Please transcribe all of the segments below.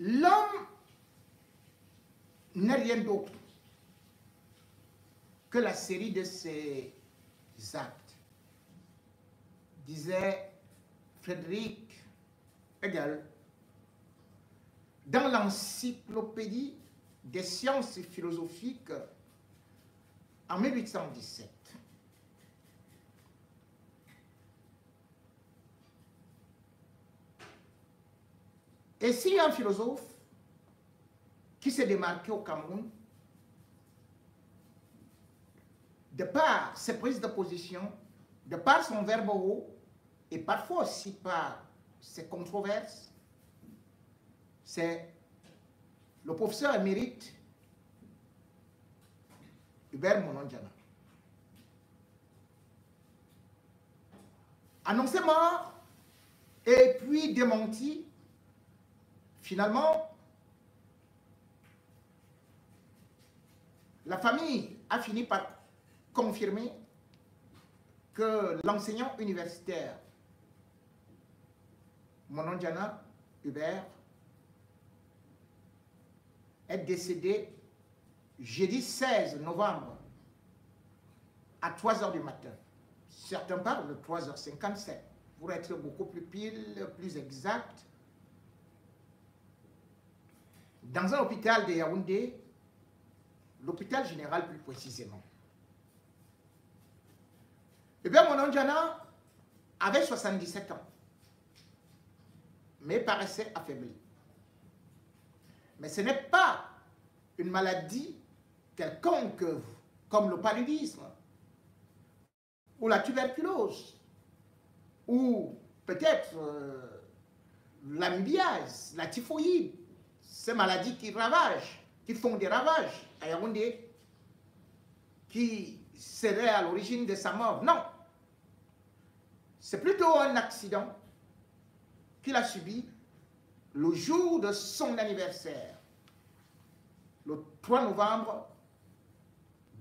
L'homme n'est rien d'autre que la série de ses actes, disait Frédéric Hegel dans l'encyclopédie des sciences philosophiques en 1817. Et s'il y a un philosophe qui s'est démarqué au Cameroun, de par ses prises de position, de par son verbe haut, et parfois aussi par ses controverses, c'est le professeur émérite Hubert Monondiana. Annoncé mort et puis démenti, finalement, la famille a fini par confirmer que l'enseignant universitaire Monondiana Hubert est décédé jeudi 16 novembre à 3 h du matin. Certains parlent de 3 h 57. Pour être beaucoup plus pile, plus exact, dans un hôpital de Yaoundé, l'hôpital général plus précisément. Hubert Monondiana avait 77 ans, mais paraissait affaibli. Mais ce n'est pas une maladie quelconque comme le paludisme ou la tuberculose ou peut-être l'amibiase, la typhoïde, ces maladies qui ravagent, qui font des ravages à Yaoundé, qui seraient à l'origine de sa mort. Non, c'est plutôt un accident qu'il a subi le jour de son anniversaire, le 3 novembre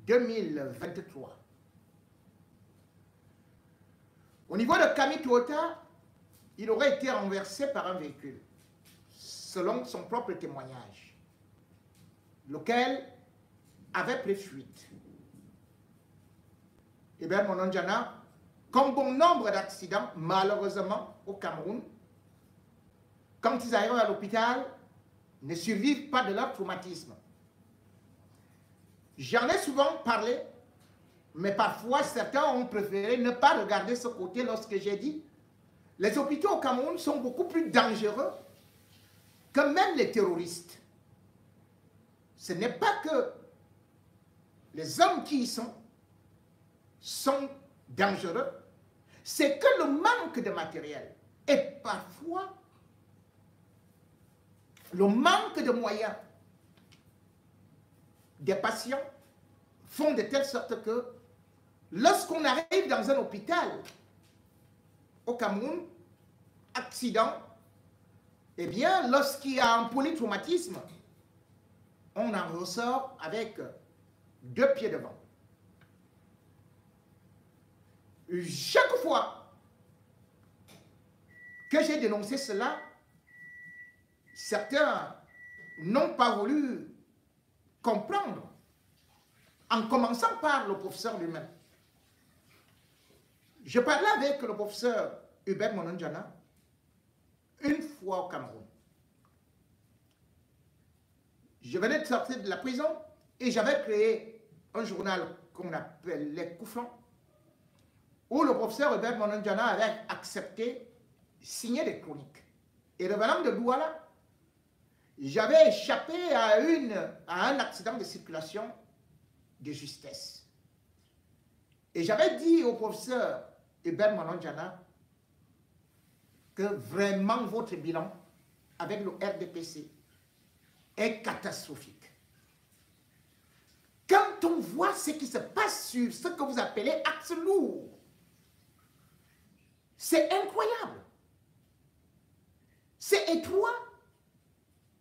2023. Au niveau de Kamituota, il aurait été renversé par un véhicule, selon son propre témoignage, lequel avait pris fuite. Hubert Monondiana, comme bon nombre d'accidents, malheureusement, au Cameroun, quand ils arrivent à l'hôpital, ne survivent pas de leur traumatisme. J'en ai souvent parlé, mais parfois certains ont préféré ne pas regarder ce côté lorsque j'ai dit les hôpitaux au Cameroun sont beaucoup plus dangereux que même les terroristes. Ce n'est pas que les hommes qui y sont dangereux, c'est que le manque de matériel et parfois le manque de moyens des patients font de telle sorte que lorsqu'on arrive dans un hôpital au Cameroun, accident, eh bien, lorsqu'il y a un polytraumatisme, on en ressort avec 2 pieds devant. Chaque fois que j'ai dénoncé cela, certains n'ont pas voulu comprendre, en commençant par le professeur lui-même. Je parlais avec le professeur Hubert Monondiana une fois au Cameroun. Je venais de sortir de la prison et j'avais créé un journal qu'on appelle Les Coufflons, où le professeur Hubert Monondiana avait accepté signer des chroniques. Et revenant de Douala, j'avais échappé à un accident de circulation de justesse. Et j'avais dit au professeur Hubert Monondiana que vraiment votre bilan avec le RDPC est catastrophique. Quand on voit ce qui se passe sur ce que vous appelez axe lourd, c'est incroyable. C'est étroit.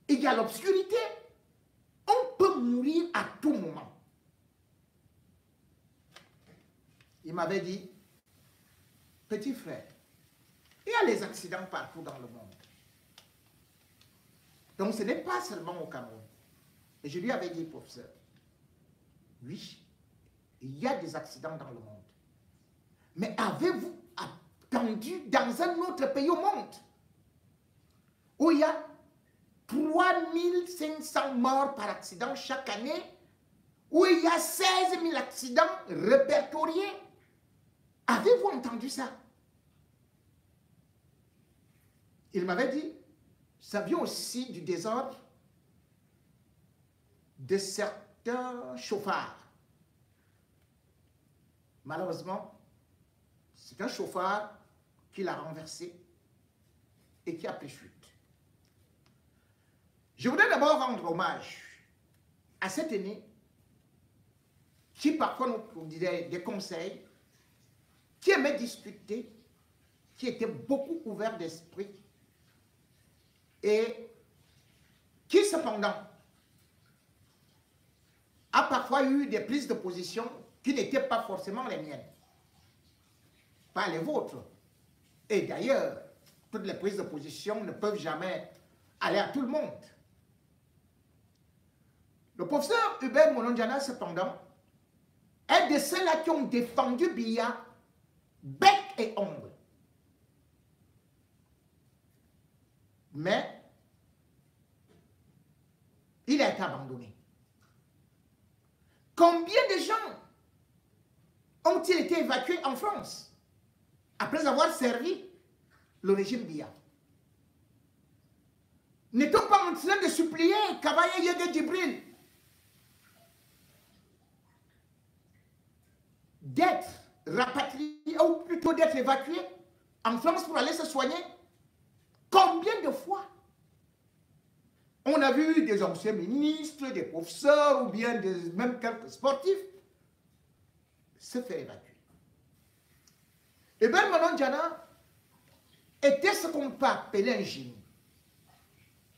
Il y a l'obscurité. On peut mourir à tout moment. Il m'avait dit, petit frère, il y a les accidents partout dans le monde. Donc ce n'est pas seulement au Cameroun. Et je lui avais dit, professeur, oui, il y a des accidents dans le monde. Mais avez-vous attendu dans un autre pays au monde où il y a 3500 morts par accident chaque année, où il y a 16 000 accidents répertoriés? Avez-vous entendu ça? Il m'avait dit, ça vient aussi du désordre de certains chauffards. Malheureusement, c'est un chauffard qui l'a renversé et qui a pris fuite. Je voudrais d'abord rendre hommage à cet aîné qui parfois nous disait des conseils, qui aimait discuter, qui était beaucoup ouvert d'esprit et qui cependant a parfois eu des prises de position qui n'étaient pas forcément les miennes, pas les vôtres. Et d'ailleurs, toutes les prises de position ne peuvent jamais aller à tout le monde. Le professeur Hubert Monondiana, cependant, est de ceux-là qui ont défendu Biya bec et ongle. Mais il a été abandonné. Combien de gens ont-ils été évacués en France après avoir servi le régime Biya? N'est-on pas en train de supplier Kabaya Yege Djibril d'être rapatrié ou plutôt d'être évacué en France pour aller se soigner? Combien de fois on a vu des anciens ministres, des professeurs ou bien même quelques sportifs se faire évacuer? Et Ben Monondiana était ce qu'on peut appeler un génie,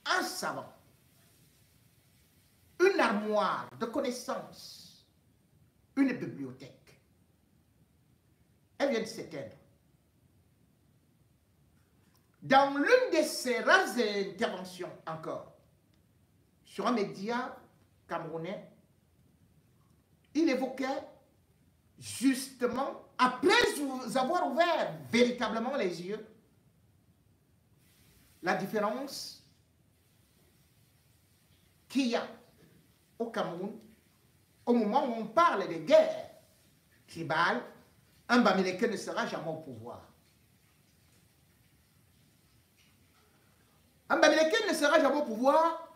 un savant, une armoire de connaissances, une bibliothèque. Elle vient de s'éteindre. Dans l'une de ses rares interventions encore, sur un média camerounais, il évoquait justement, après avoir ouvert véritablement les yeux, la différence qu'il y a au Cameroun au moment où on parle de guerre tribale. Un Bamileke ne sera jamais au pouvoir. Un Bamileke ne sera jamais au pouvoir.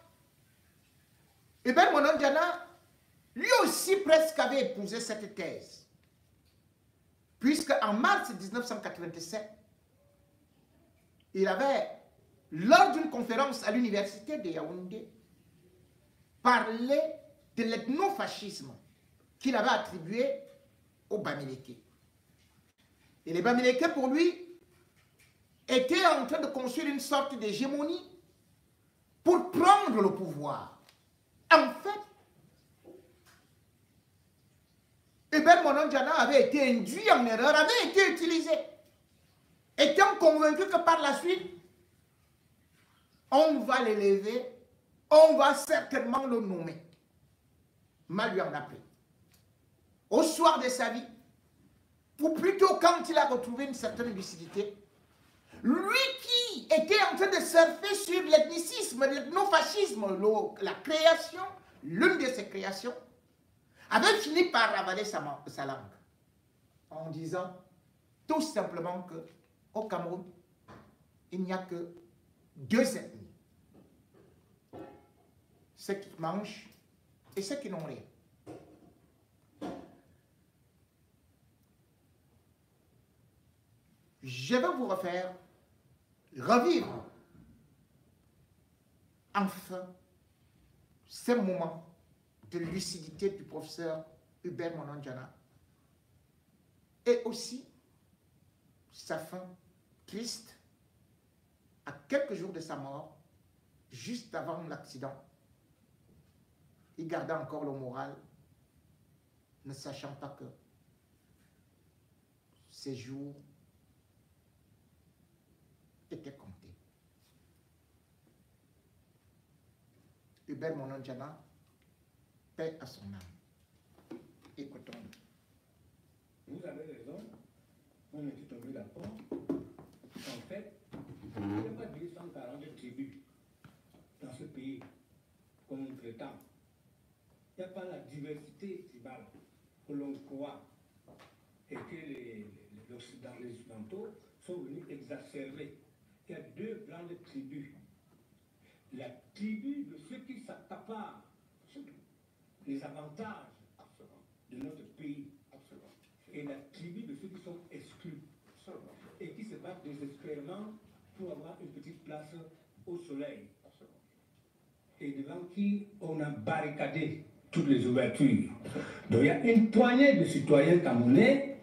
Et Ben Monondiana, lui aussi presque avait épousé cette thèse. Puisque en mars 1987, il avait, lors d'une conférence à l'université de Yaoundé, parlé de l'ethnofascisme qu'il avait attribué aux Bamileke. Et les Bamileke, pour lui, étaient en train de construire une sorte d'hégémonie pour prendre le pouvoir. En fait, Hubert Monondiana avait été induit en erreur, avait été utilisé, étant convaincu que par la suite, on va l'élever, on va certainement le nommer. Mal lui en a pris. Au soir de sa vie, ou plutôt quand il a retrouvé une certaine lucidité, lui qui était en train de surfer sur l'ethnicisme, l'ethnofascisme, la création, l'une de ses créations, avait fini par ravaler sa langue en disant tout simplement qu'au Cameroun, il n'y a que deux ethnies. Ceux qui mangent et ceux qui n'ont rien. Je vais vous revivre enfin ces moments de lucidité du professeur Hubert Monondiana et aussi sa fin triste à quelques jours de sa mort, juste avant l'accident. Il gardait encore le moral, ne sachant pas que ses jours étaient comptés. Hubert Mononjana, paix à son âme. Écoutons-le. Vous avez raison, on était tombé d'accord. En fait, il n'y a pas 240 tribus dans ce pays, comme on prétend. Il n'y a pas la diversité tribale que l'on croit et que les Occidentaux sont venus exacerber. Il y a deux grandes tribus. La tribu de ceux qui s'accaparent les avantages de notre pays et la tribu de ceux qui sont exclus et qui se battent désespérément pour avoir une petite place au soleil et devant qui on a barricadé toutes les ouvertures. Donc il y a une poignée de citoyens camerounais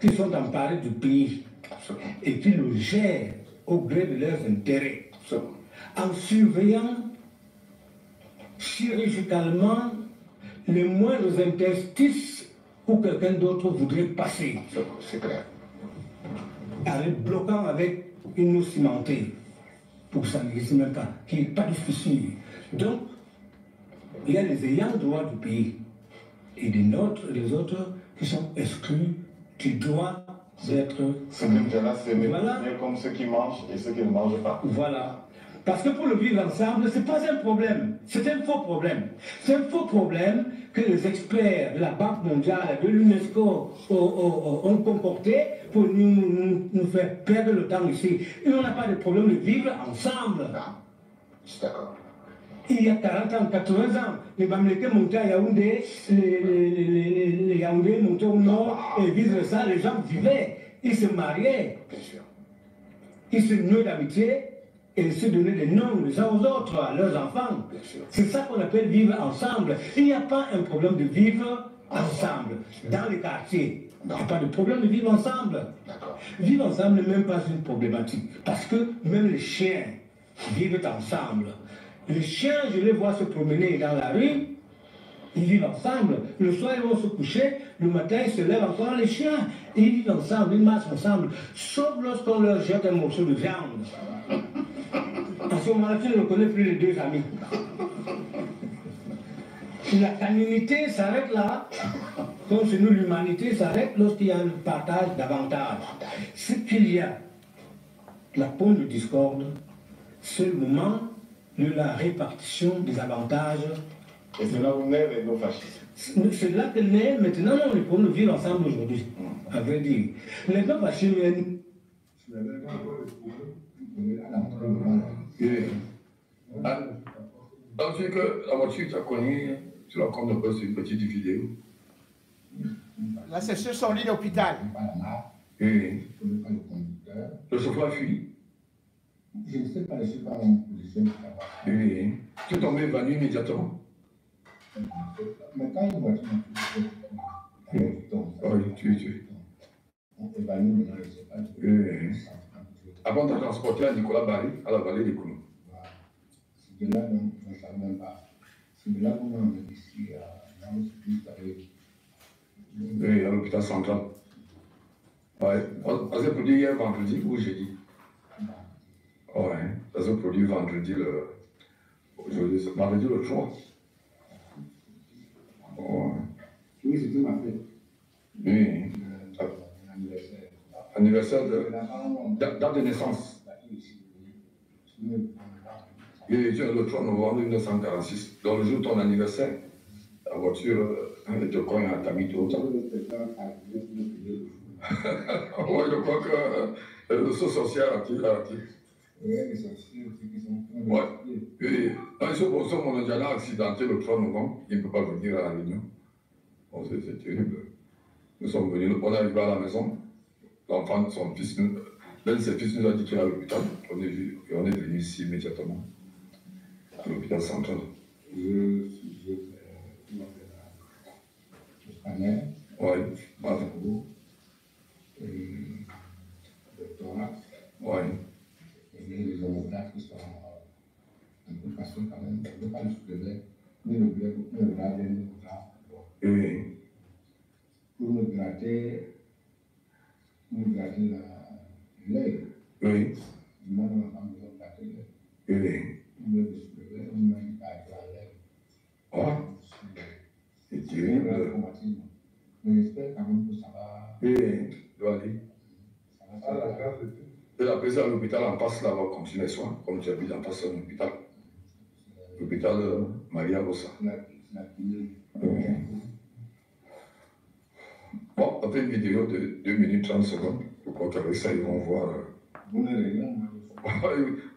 qui sont emparés du pays et qui le gèrent au gré de leurs intérêts en surveillant chirurgicalement les moindres interstices où quelqu'un d'autre voudrait passer. C'est clair. En les bloquant avec une eau cimentée, pour que ça n'existe même pas, qu'il n'y ait pas de fissure. Donc, il y a les ayants droit du pays et des autres qui sont exclus, qui doivent être... Ce là c'est voilà. comme ceux qui mangent et ceux qui ne mangent pas. Voilà. Parce que pour le vivre ensemble, ce n'est pas un problème, c'est un faux problème. C'est un faux problème que les experts de la Banque mondiale, de l'UNESCO ont concocté pour nous faire perdre le temps ici. Et on n'a pas de problème de vivre ensemble. Non, je suis d'accord. Il y a 40 ans, 80 ans, les Bamileke montaient à Yaoundé, les Yaoundés montaient au nord, et vice-versa, les gens vivaient, ils se mariaient. Bien sûr. Ils se nouaient d'amitié. Et se donner des noms les uns aux autres, à leurs enfants. C'est ça qu'on appelle vivre ensemble. Il n'y a pas un problème de vivre ensemble. Dans les quartiers, il n'y a pas de problème de vivre ensemble. Vivre ensemble n'est même pas une problématique. Parce que même les chiens vivent ensemble. Les chiens, je les vois se promener dans la rue, ils vivent ensemble. Le soir, ils vont se coucher, le matin, ils se lèvent encore les chiens. Ils vivent ensemble, ils marchent ensemble. Sauf lorsqu'on leur jette un morceau de viande. À ce moment-là, tu ne reconnais plus les deux amis. La caninité s'arrête là, comme chez nous, l'humanité s'arrête lorsqu'il y a un partage d'avantages. Ce qu'il y a, la pointe de discorde, c'est le moment de la répartition des avantages. Et c'est là où naissent les néo-fascistes. C'est là que naît maintenant les problèmes de vivre ensemble aujourd'hui, à vrai dire. Les néo-fascistes viennent. Ensuite, la voiture, tu as connu, tu la comptes un peu sur une petite vidéo. Là, c'est sur son lit d'hôpital. Et le chauffeur a fui. Je ne sais pas, je ne sais pas en position. Et tu es tombé évanoui immédiatement. Mais quand une voiture oui, tu. On évanoui maintenant, je ne sais pas. Avant de transporter à Nicolas Barry, à la vallée des Kounou. C'est de là, donc, je ne savais même pas. C'est de là qu'on m'a emmené ici, dans le service. Oui, à l'hôpital central. Ouais. On s'est produit hier vendredi ou jeudi? Ouais, ça s'est produit vendredi aujourd'hui, vendredi le 3. Ouais. Oui, c'était ma fête. Oui. Anniversaire de date de naissance. Oui, le 3 novembre 1946. Dans le jour de ton anniversaire, la voiture te cogne à Tamito. Oui, je crois que le saut social a tiré. Oui, les sorciers qui sont. Oui. Et ce bonsoir, mon Indiana a accidenté le 3 novembre. Il ne peut pas venir à la réunion. Bon, c'est terrible. Nous sommes venus, on est arrivé à la maison. L'enfant de son fils, l'un de ses fils nous a dit qu'il est à l'hôpital. On est venu ici immédiatement, à l'hôpital central. Je scanner. Oui, voilà. Doctorat. Oui. Et les homographes qui sont un peu cassés quand même. Je ne veux pas le soulever, ni le graver, ni le grave. Oui. Pour me gratter l'œil. Oui. Moi, on m'a besoin de gratter l'œil. Oui. On me soulever, on m'a dit pas à l'œil. Et doit aller. Et après ça, l'hôpital en passe là, va continuer les soins. Comme tu as vu, en passe à l'hôpital. L'hôpital Maria Rosa. Bon, on fait une vidéo de 2 minutes 30 secondes. Je crois qu'avec ça, ils vont voir.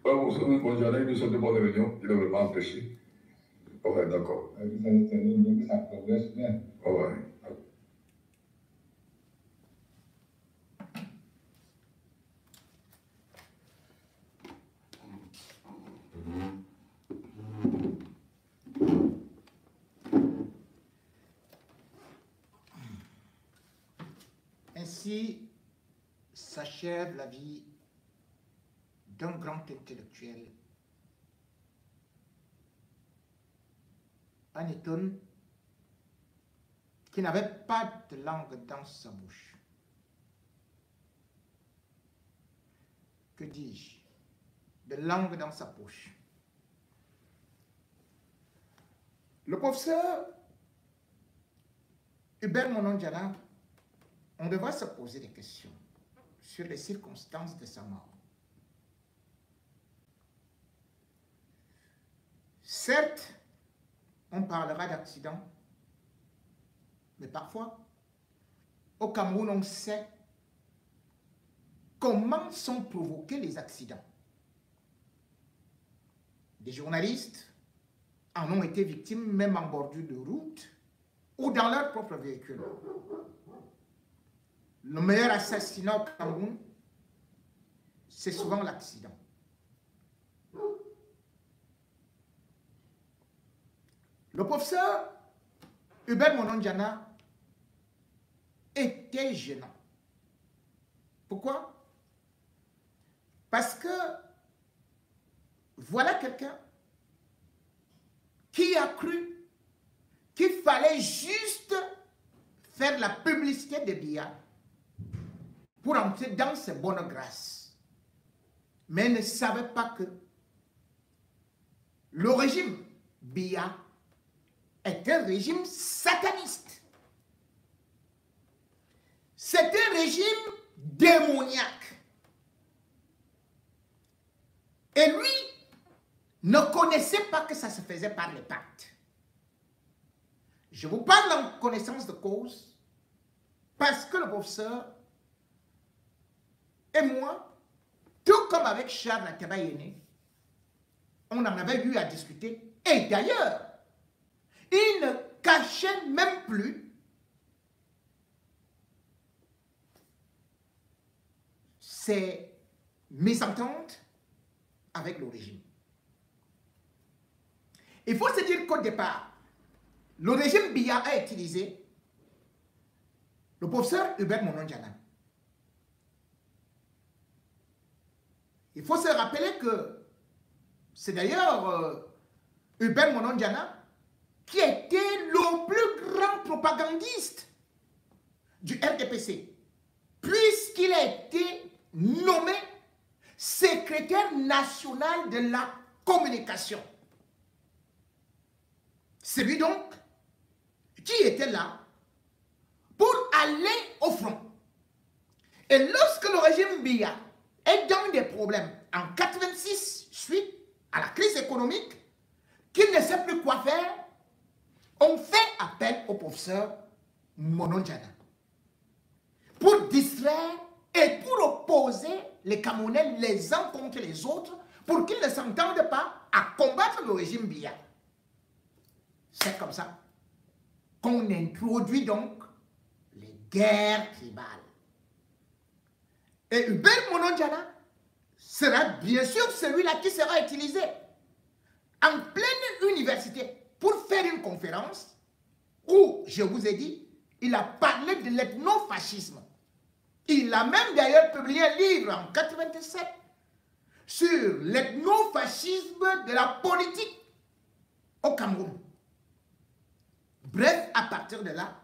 Bonjour, nous sommes de bonne réunion. Il est vraiment empêché. Ouais, d'accord. Ouais. Ainsi s'achève la vie d'un grand intellectuel, un étonne qui n'avait pas de langue dans sa bouche. Que dis-je? De langue dans sa poche. Le professeur Hubert Monondiana, on devrait se poser des questions sur les circonstances de sa mort. Certes, on parlera d'accident, mais parfois, au Cameroun, on sait comment sont provoqués les accidents. Des journalistes en ont été victimes, même en bordure de route ou dans leur propre véhicule. Le meilleur assassinat au Cameroun, c'est souvent l'accident. Le professeur Hubert Monondiana était gênant. Pourquoi? Parce que voilà quelqu'un qui a cru qu'il fallait juste faire la publicité de Biya pour entrer dans ses bonnes grâces, mais ne savait pas que le régime Biya est un régime sataniste. C'est un régime démoniaque. Et lui ne connaissait pas que ça se faisait par les pactes. Je vous parle en connaissance de cause parce que le professeur et moi, tout comme avec Charles Atabayene, on en avait eu à discuter. Et d'ailleurs, il ne cachait même plus ses mésententes avec le régime. Il faut se dire qu'au départ, le régime Biya a utilisé le professeur Hubert Monondiana. Il faut se rappeler que c'est d'ailleurs Hubert Monondiana qui était le plus grand propagandiste du RDPC, puisqu'il a été nommé secrétaire national de la communication. C'est lui donc qui était là pour aller au front. Et lorsque le régime Biya est dans des problèmes en 1986, suite à la crise économique, qu'il ne sait plus quoi faire, on fait appel au professeur Monondiana pour distraire et pour opposer les Camerounais les uns contre les autres pour qu'ils ne s'entendent pas à combattre le régime Biya. C'est comme ça qu'on introduit donc les guerres tribales. Et Hubert Monondiana sera bien sûr celui-là qui sera utilisé en pleine université pour faire une conférence où, je vous ai dit, il a parlé de l'ethnofascisme. Il a même d'ailleurs publié un livre en 1987 sur l'ethnofascisme de la politique au Cameroun. Bref, à partir de là,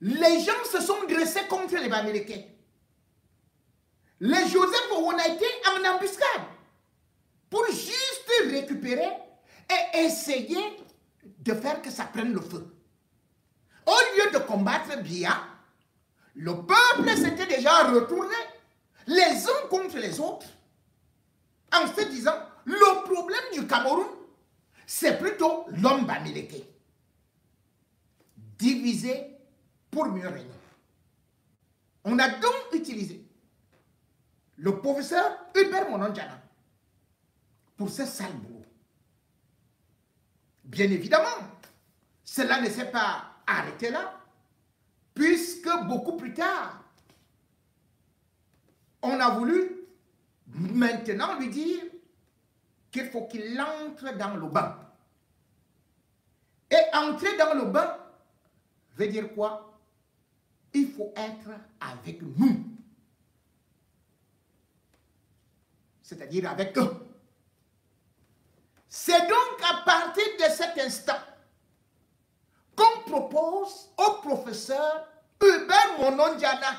les gens se sont dressés contre les Américains. Les Joseph ont été en embuscade pour juste récupérer et essayer de faire que ça prenne le feu. On au lieu de combattre Biya, le peuple s'était déjà retourné les uns contre les autres en se disant, le problème du Cameroun, c'est plutôt l'homme Bamileke. Divisé pour mieux régner. On a donc utilisé le professeur Hubert Mononjana pour ce sale boulot. Bien évidemment, cela ne s'est pas arrêté là, puisque beaucoup plus tard, on a voulu maintenant lui dire qu'il faut qu'il entre dans le bain. Et entrer dans le bain veut dire quoi? Il faut être avec nous. C'est-à-dire avec eux. C'est donc à partir de cet instant qu'on propose au professeur Hubert Mononjana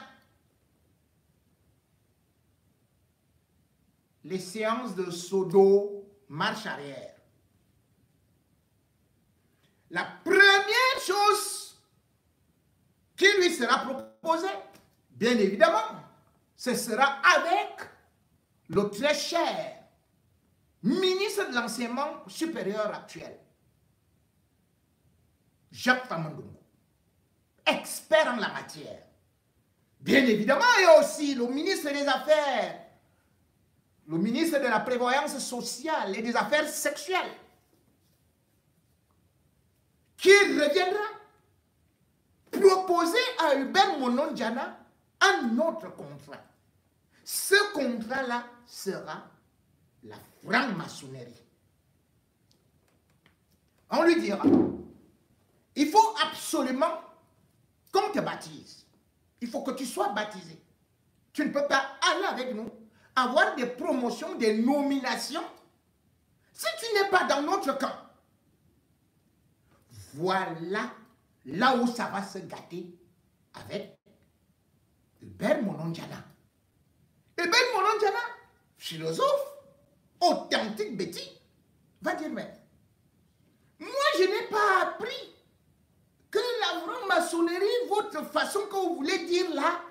les séances de Sodo marche arrière. La première chose qui lui sera proposée, bien évidemment, ce sera avec le très cher ministre de l'enseignement supérieur actuel, Jacques Famandongo, expert en la matière. Bien évidemment, il y a aussi le ministre des Affaires, le ministre de la Prévoyance sociale et des Affaires sexuelles, qui reviendra proposer à Hubert Mononjana un autre contrat. Ce contrat-là sera la franc-maçonnerie. On lui dira, il faut absolument qu'on te baptise. Il faut que tu sois baptisé. Tu ne peux pas aller avec nous, avoir des promotions, des nominations, si tu n'es pas dans notre camp. Voilà là où ça va se gâter avec Hubert Mononjana. Hubert Mononjana, philosophe, authentique Betty, va dire, mais moi je n'ai pas appris que la franc-maçonnerie, votre façon que vous voulez dire là,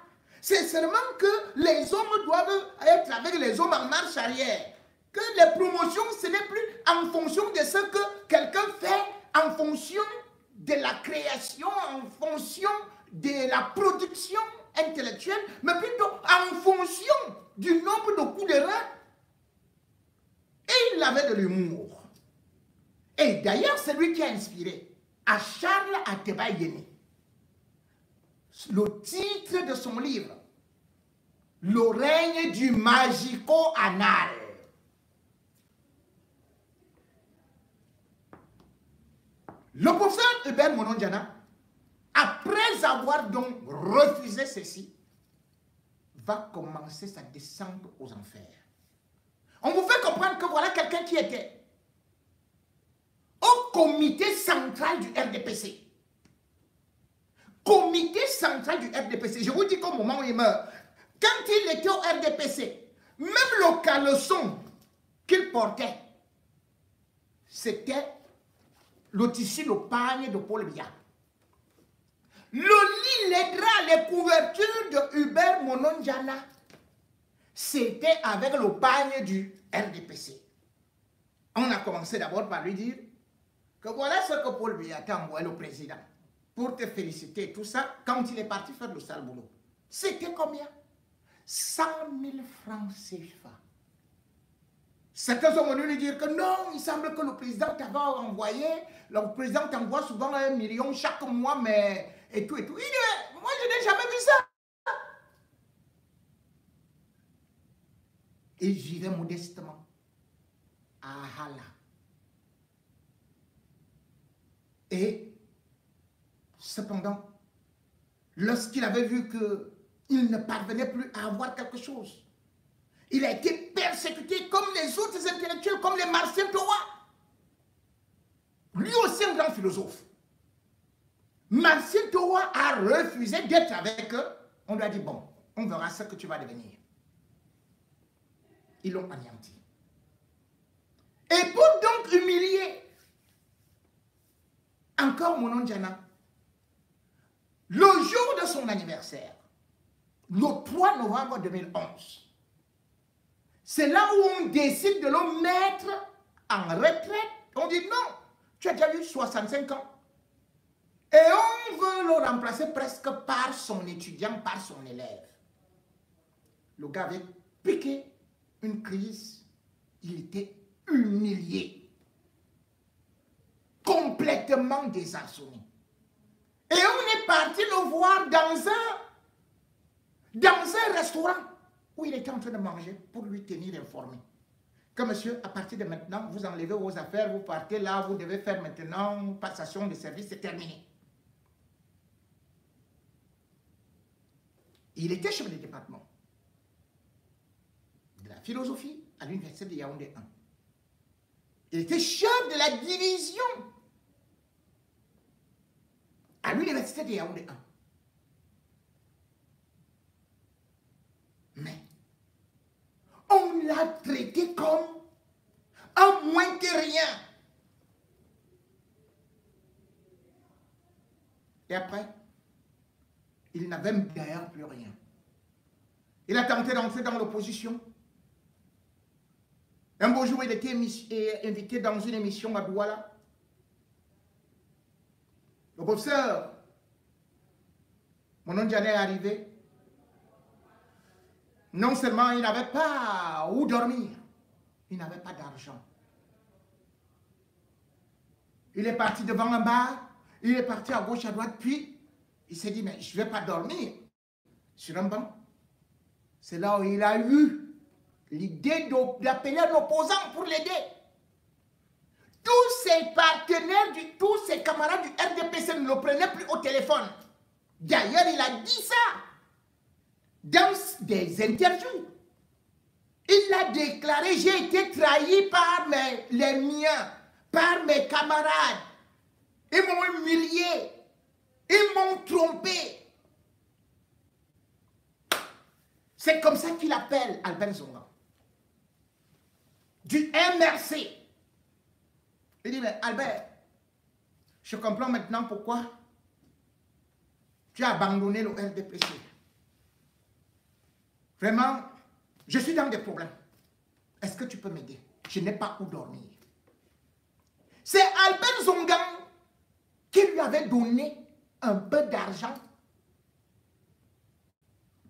c'est seulement que les hommes doivent être avec les hommes en marche arrière. Que les promotions, ce n'est plus en fonction de ce que quelqu'un fait, en fonction de la création, en fonction de la production intellectuelle, mais plutôt en fonction du nombre de coups de rein. Et il avait de l'humour. Et d'ailleurs, c'est lui qui a inspiré à Charles Ateba Yéné le titre de son livre, Le règne du magico-anal. Le professeur Hubert Mononjana, après avoir donc refusé ceci, va commencer sa descente aux enfers. On vous fait comprendre que voilà quelqu'un qui était au comité central du RDPC. Comité central du RDPC. Je vous dis qu'au moment où il meurt, quand il était au RDPC, même le caleçon qu'il portait, c'était le tissu de pagne de Paul Biya. Le lit, les draps, les couvertures de Hubert Mononjana, c'était avec le pagne du RDPC. On a commencé d'abord par lui dire que voilà ce que Paul Biya t'a envoyé le président pour te féliciter, tout ça, quand il est parti faire le sale boulot. C'était combien? 100 000 francs CFA. Certains sont venus lui dire que non, il semble que le président t'avait envoyé, le président t'envoie souvent 1 million chaque mois, mais et tout et tout. Il dit, moi je n'ai jamais vu ça. Et j'y vais modestement à Hala. Et cependant, lorsqu'il avait vu qu'il ne parvenait plus à avoir quelque chose, il a été persécuté comme les autres intellectuels, comme les Marcin Towa. Lui aussi un grand philosophe. Marcin Towa a refusé d'être avec eux. On lui a dit, bon, on verra ce que tu vas devenir. Ils l'ont anéanti. Et pour donc humilier encore Mononjana, le jour de son anniversaire, le 3 novembre 2011, c'est là où on décide de le mettre en retraite. On dit non, tu as déjà eu 65 ans. Et on veut le remplacer presque par son étudiant, par son élève. Le gars avait piqué une crise, il était humilié, complètement désarçonné. Et on est parti le voir dans un restaurant où il était en train de manger pour lui tenir informé. Que monsieur, à partir de maintenant, vous enlevez vos affaires, vous partez là, vous devez faire maintenant passation de service, c'est terminé. Il était chef de département de la philosophie à l'université de Yaoundé 1. Il était chef de la division à l'université de Yaoundé 1. Mais on l'a traité comme un moins que rien. Et après, il n'avait d'ailleurs plus rien. Il a tenté d'entrer dans l'opposition. Un beau jour, il était invité dans une émission à Douala. Le professeur Monon Diané est arrivé. Non seulement il n'avait pas où dormir, il n'avait pas d'argent. Il est parti devant un bar, il est parti à gauche, à droite, puis il s'est dit, mais je ne vais pas dormir sur un banc. C'est là où il a eu l'idée d'appeler un opposant pour l'aider. Tous ses partenaires, tous ses camarades du RDPC ne le prenaient plus au téléphone. D'ailleurs, il a dit ça dans des interviews. Il a déclaré, j'ai été trahi par les miens, par mes camarades. Ils m'ont humilié, ils m'ont trompé. C'est comme ça qu'il appelle Albert Zonga. Du MRC. Il dit, mais Albert, je comprends maintenant pourquoi tu as abandonné le RDPC. Vraiment, je suis dans des problèmes. Est-ce que tu peux m'aider? Je n'ai pas où dormir. C'est Albert Zonga qui lui avait donné un peu d'argent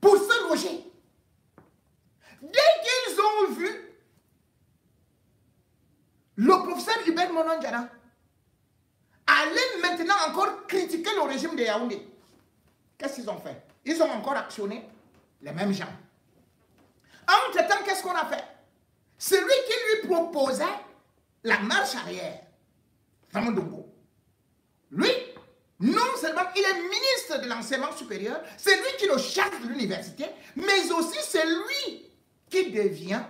pour se loger. Dès qu'ils ont vu le professeur Hubert Monon Diana aller maintenant encore critiquer le régime de Yaoundé, qu'est-ce qu'ils ont fait? Ils ont encore actionné les mêmes gens. Entre-temps, qu'est-ce qu'on a fait? Celui qui lui proposait la marche arrière, Ramondongo, lui, non seulement il est ministre de l'enseignement supérieur, c'est lui qui le charge de l'université, mais aussi c'est lui qui devient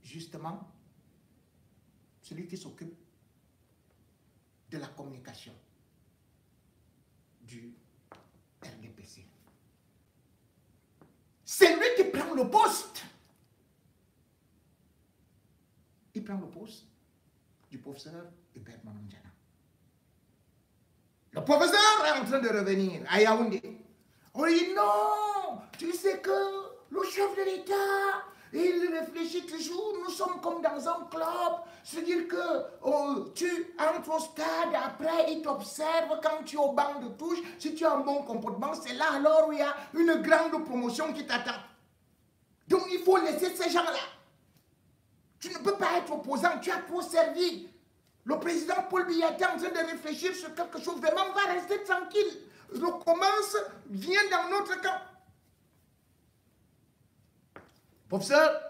justement celui qui s'occupe de la communication du RDPC. C'est lui qui prend le poste. Il prend le poste du professeur Hubert Monon Diana. Le professeur est en train de revenir à Yaoundé. On dit non, tu sais que le chef de l'État, il réfléchit toujours, nous sommes comme dans un club, c'est-à-dire que tu entres au stade, après il t'observe quand tu es au banc de touche, si tu as un bon comportement, c'est là alors où il y a une grande promotion qui t'attend. Donc il faut laisser ces gens-là. Tu ne peux pas être opposant, tu as trop servi. Le président Paul Biya est en train de réfléchir sur quelque chose, vraiment, on va rester tranquille. Recommence, viens dans notre camp. Professeur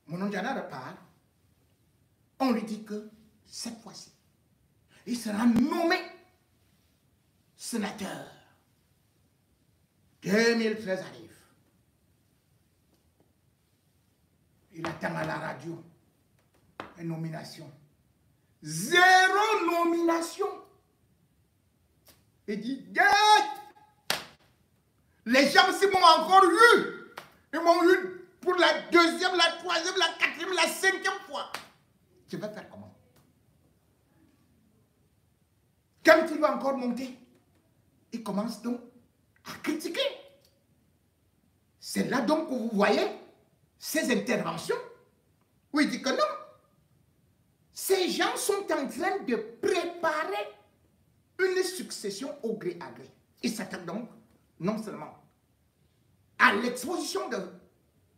Monon Diana repart. On lui dit que cette fois-ci, il sera nommé sénateur. 2013 arrive. Il attend à la radio une nomination. 0 nomination. Il dit, les gens s'ils m'ont encore eu. Ils m'ont eu pour la 2e, la 3e, la 4e, la 5e fois. Je vais faire comment? Quand il va encore monter, il commence donc à critiquer. C'est là donc que vous voyez ces interventions où il dit que non. Ces gens sont en train de préparer une succession au gré à gré. Ils s'attaquent donc non seulement à l'exposition de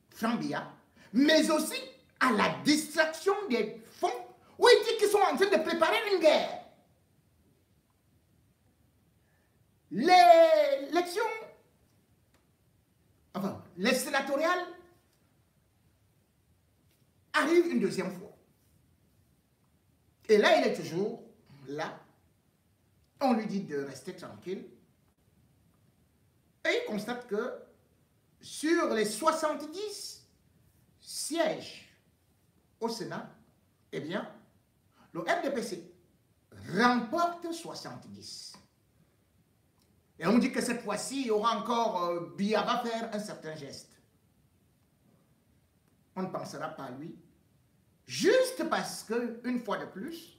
Franck Biya, mais aussi à la distraction des fonds où il dit qu'ils sont en train de préparer une guerre. L'élection, enfin, les sénatoriales arrivent une deuxième fois. Et là, il est toujours là. On lui dit de rester tranquille. Et il constate que sur les 70 sièges au Sénat, eh bien, le RDPC remporte 70. Et on dit que cette fois-ci, il y aura encore, Biya va faire un certain geste. On ne pensera pas à lui. Juste parce que, une fois de plus,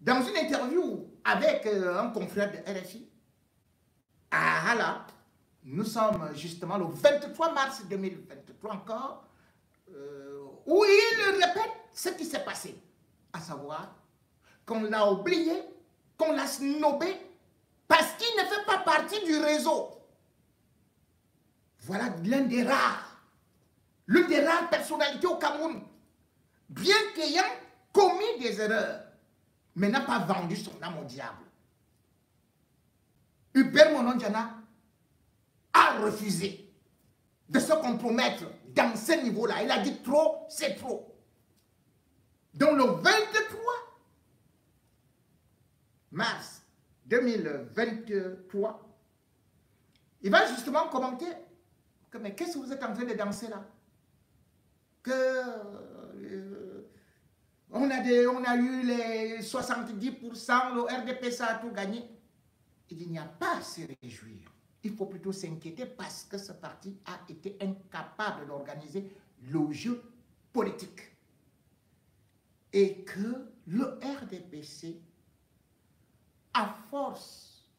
dans une interview avec un confrère de RFI, à Hala, nous sommes justement le 23 mars 2023 encore, où il répète ce qui s'est passé, à savoir qu'on l'a oublié, qu'on l'a snobé, parce qu'il ne fait pas partie du réseau. Voilà l'une des rares personnalités au Cameroun, bien qu'ayant commis des erreurs, mais n'a pas vendu son âme au diable. Hubert Monondiana a refusé de se compromettre dans ce niveau-là. Il a dit trop, c'est trop. Donc le 23 mars 2023, il va justement commenter que mais qu'est-ce que vous êtes en train de danser là? Que on a eu les 70%, le RDPC a tout gagné. Il n'y a pas à se réjouir. Il faut plutôt s'inquiéter parce que ce parti a été incapable d'organiser le jeu politique. Et que le RDPC, à force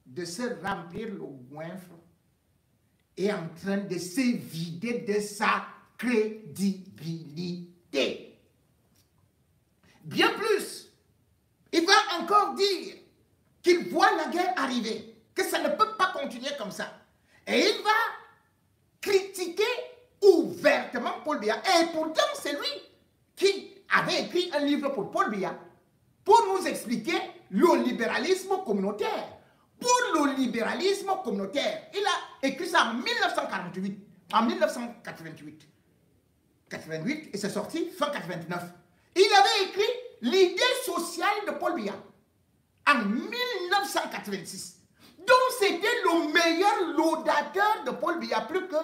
de se remplir le goinfre, est en train de se vider de sa crédibilité. Bien plus, il va encore dire qu'il voit la guerre arriver, que ça ne peut pas continuer comme ça. Et il va critiquer ouvertement Paul Biya. Et pourtant, c'est lui qui avait écrit un livre pour Paul Biya pour nous expliquer le libéralisme communautaire. Pour le libéralisme communautaire, il a écrit ça en 1988, en 1988. 88 et c'est sorti fin 89. Il avait écrit l'idée sociale de Paul Biya en 1986. Donc c'était le meilleur laudateur de Paul Biya, plus que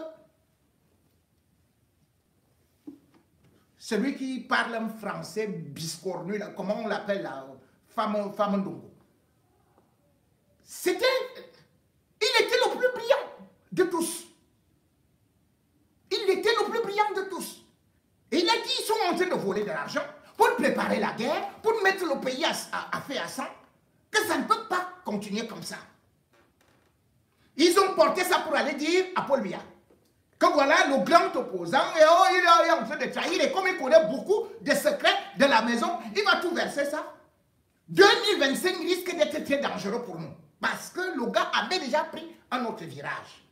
celui qui parle un français biscornu, là, comment on l'appelle là, Famondongo. Il était le plus brillant de tous. Il était le plus brillant de tous. Et il a dit, ils sont en train de voler de l'argent pour préparer la guerre, pour mettre le pays à feu à sang, que ça ne peut pas continuer comme ça. Ils ont porté ça pour aller dire à Paul Biya que voilà le grand opposant, et oh, il est en train de trahir, et comme il connaît beaucoup de secrets de la maison, il va tout verser ça. 2025 risque d'être très dangereux pour nous, parce que le gars avait déjà pris un autre virage.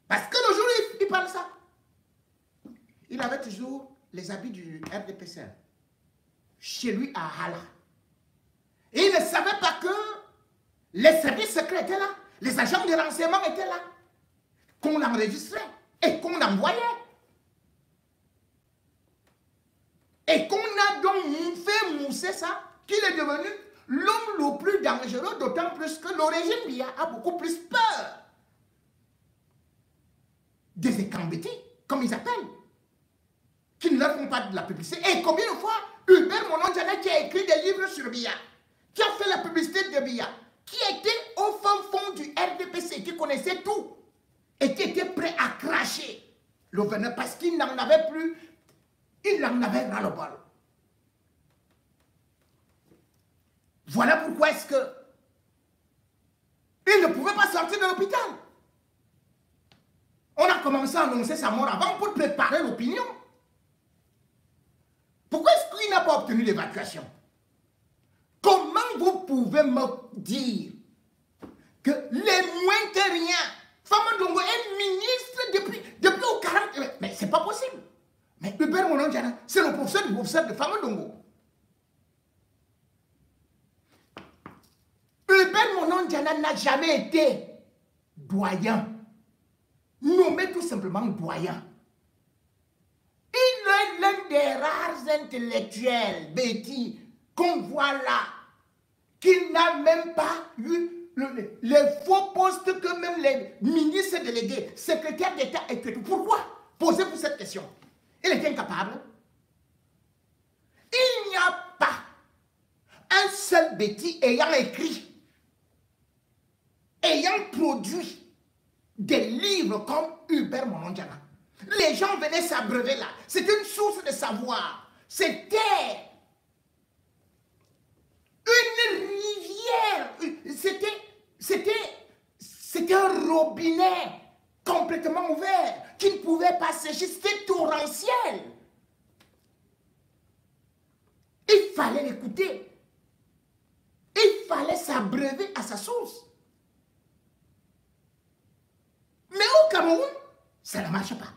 Parce que le jour où il parle ça, il avait toujours les habits du RDPC chez lui à Hala. Et il ne savait pas que les services secrets étaient là, les agents de renseignement étaient là, qu'on enregistrait et qu'on envoyait. Et qu'on a donc fait mousser ça, qu'il est devenu l'homme le plus dangereux, d'autant plus que le régime Biya a beaucoup plus peur des écambétis, comme ils appellent, qui ne leur font pas de la publicité. Et combien de fois Hubert Monondiana, qui a écrit des livres sur Biya, qui a fait la publicité de Biya, qui était au fond du RDPC, qui connaissait tout, et qui était prêt à cracher le venin parce qu'il n'en avait plus, il en avait ras-le-bol. Voilà pourquoi est-ce que il ne pouvait pas sortir de l'hôpital. On a commencé à annoncer sa mort avant pour préparer l'opinion. Pourquoi est-ce qu'il n'a pas obtenu l'évacuation? Comment vous pouvez me dire que les moins que rien, Famara Ndongo est ministre depuis au 40... Mais c'est pas possible. Mais Hubert Monondiana, c'est le professeur du professeur de Famara Ndongo. Hubert Monondiana n'a jamais été doyen. Nommé tout simplement doyen. Il est l'un des rares intellectuels, Betty, qu'on voit là, qui n'a même pas eu les faux postes que même les ministres délégués, secrétaires d'État et tout. Pourquoi? Posez-vous cette question. Il est incapable. Il n'y a pas un seul Betty ayant écrit, ayant produit des livres comme Hubert Monondiana. Les gens venaient s'abreuver là. C'était une source de savoir. C'était une rivière. C'était un robinet complètement ouvert qui ne pouvait pas sécher. C'était torrentiel. Il fallait l'écouter. Il fallait s'abreuver à sa source. Mais au Cameroun, ça ne marche pas.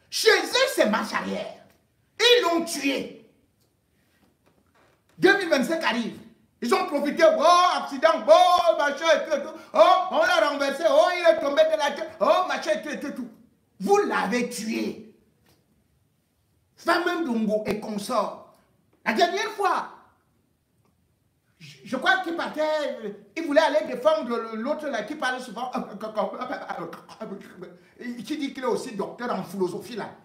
Chez eux, c'est marche arrière. Ils l'ont tué. 2025 arrive. Ils ont profité. Oh, accident. Oh, machin et tout. Oh, on l'a renversé. Oh, il est tombé de la tête. Oh, machin et tout. Vous l'avez tué. Famara Ndongo et consort. La dernière fois, je crois qu'il partait, il voulait aller défendre l'autre là qui parle souvent, qui dit qu'il est aussi docteur en philosophie là.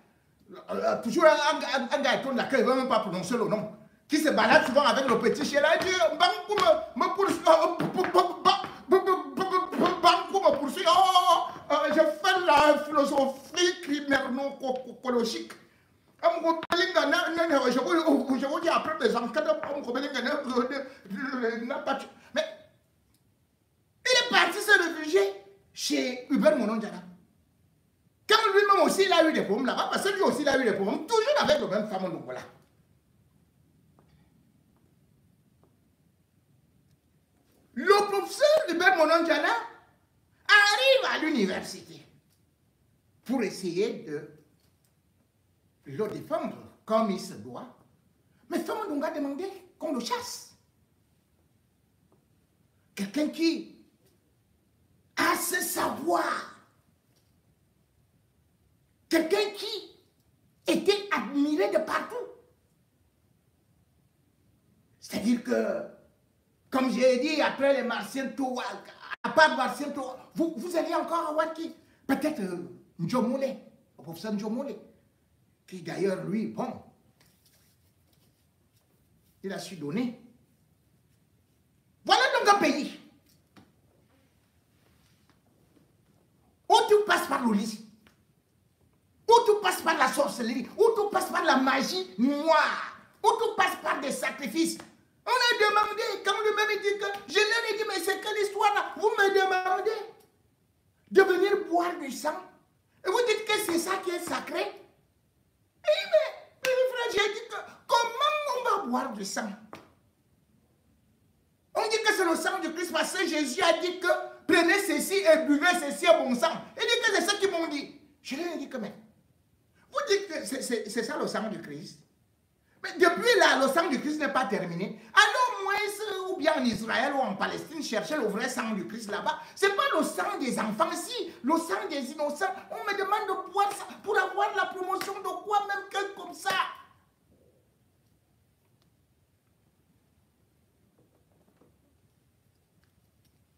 Toujours un gars qui ne veut même pas prononcer le nom. Qui se balade souvent avec le petit chien là. Il dit, Bankou me poursuit. Oh, je fais la philosophie criminalo-colochique. Je vous dis après des enquêtes, mais il est parti se réfugier chez Hubert Monondiana. Quand lui-même aussi il a eu des problèmes là-bas, parce que lui aussi il a eu des problèmes, toujours avec le même Famara Ndongo là. Le professeur Hubert Monondiana arrive à l'université pour essayer de le défendre comme il se doit. Mais Famara Ndongo a demandé qu'on le chasse. Quelqu'un qui a ce savoir. Quelqu'un qui était admiré de partout. C'est-à-dire que, comme j'ai dit, après les Martiens Towa, à part Martiens Towa, vous allez encore avoir qui? Peut-être Njomole, le professeur Njomole. Qui d'ailleurs, lui, bon, il a su donner. Voilà donc un pays où tout passe par le lit, où tout passe par la sorcellerie, où tout passe par la magie noire, où tout passe par des sacrifices. On a demandé, quand lui-même dit que, je leur ai dit, mais c'est quelle histoire là? Vous me demandez de venir boire du sang, et vous dites que c'est ça qui est sacré? Mais frère, j'ai dit que comment on va boire du sang? On dit que c'est le sang du Christ parce que Jésus a dit que prenez ceci et buvez ceci à bon sang. Il dit que c'est ça qu'ils m'ont dit. Je leur ai dit que mais vous dites que c'est ça le sang du Christ. Mais depuis là, le sang du Christ n'est pas terminé. Alors moi, ou bien en Israël ou en Palestine, chercher le vrai sang du Christ là-bas. Ce n'est pas le sang des enfants, si, le sang des innocents. On me demande de boire ça pour avoir la promotion de quoi, même que comme ça.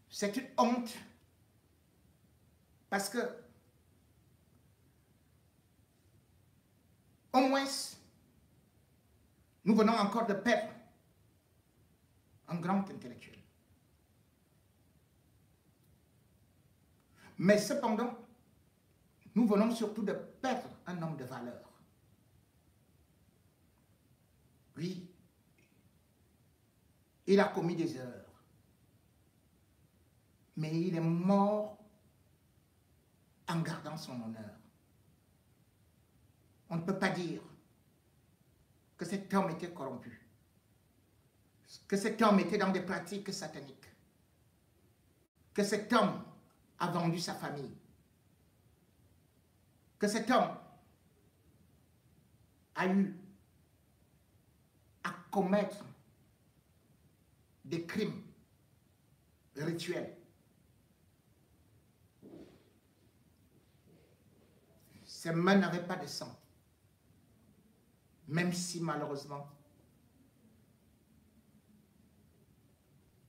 C'est une honte. Parce que, au moins, nous venons encore de perdre un grand intellectuel. Mais cependant, nous venons surtout de perdre un homme de valeur. Lui, Il a commis des erreurs. Mais il est mort en gardant son honneur. On ne peut pas dire que cet homme était corrompu, que cet homme était dans des pratiques sataniques, que cet homme a vendu sa famille, que cet homme a eu à commettre des crimes rituels. Ses mains n'avaient pas de sang, même si malheureusement,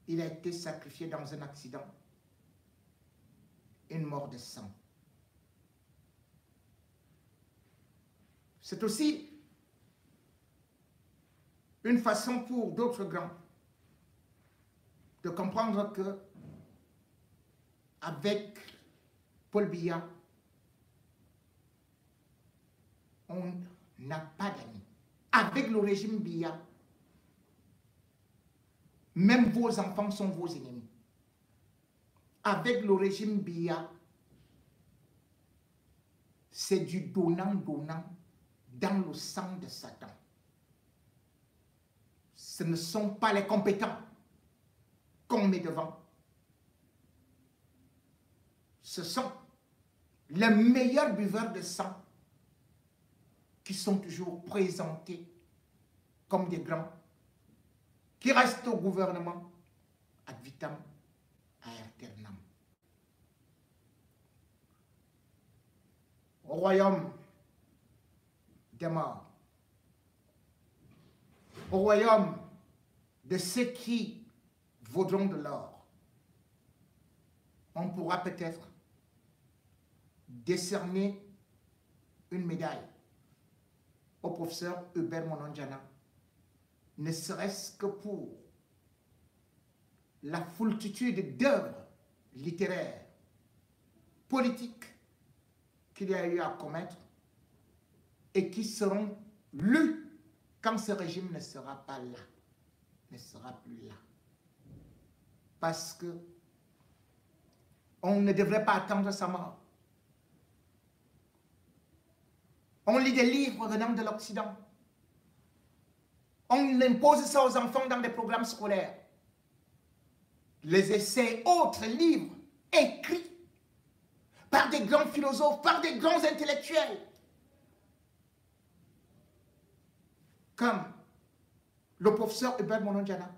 il a été sacrifié dans un accident, une mort de sang. C'est aussi une façon pour d'autres grands de comprendre que avec Paul Biya, on n'a pas d'amis. Avec le régime Biya, même vos enfants sont vos ennemis. Avec le régime Biya, c'est du donnant-donnant dans le sang de Satan. Ce ne sont pas les compétents qu'on met devant. Ce sont les meilleurs buveurs de sang qui sont toujours présentés comme des grands, qui restent au gouvernement ad vitam aeternam. Au royaume des morts, au royaume de ceux qui vaudront de l'or, on pourra peut-être décerner une médaille au professeur Hubert Monondiana, ne serait-ce que pour la foultitude d'œuvres littéraires, politiques qu'il y a eu à commettre et qui seront lues quand ce régime ne sera pas là, ne sera plus là. Parce que on ne devrait pas attendre sa mort. On lit des livres venant de l'Occident. On impose ça aux enfants dans des programmes scolaires. Les essais, autres livres, écrits par des grands philosophes, par des grands intellectuels, comme le professeur Hubert Monondiana,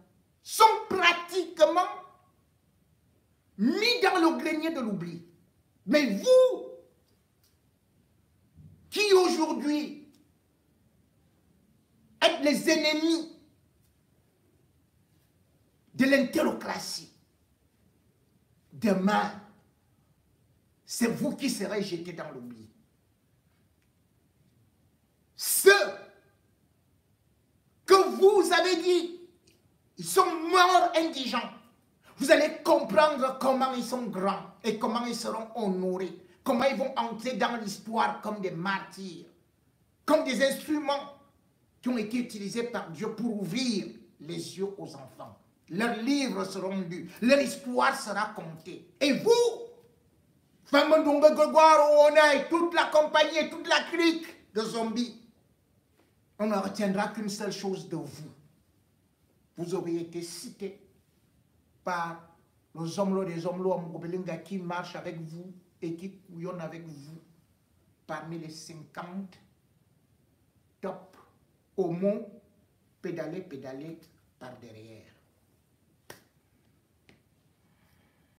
sont pratiquement mis dans le grenier de l'oubli. Mais vous, qui aujourd'hui êtes les ennemis de l'interocratie, demain, c'est vous qui serez jetés dans l'oubli. Ceux que vous avez dit, ils sont morts indigents. Vous allez comprendre comment ils sont grands et comment ils seront honorés, comment ils vont entrer dans l'histoire comme des martyrs, comme des instruments qui ont été utilisés par Dieu pour ouvrir les yeux aux enfants. Leurs livres seront lus, leur histoire sera contée. Et vous, Famandunga Gregor, Onay, toute la compagnie, toute la clique de zombies, on ne retiendra qu'une seule chose de vous. Vous aurez été cités par les hommes qui marchent avec vous et qui couillonnent avec vous parmi les 50 top homo pédalés par derrière.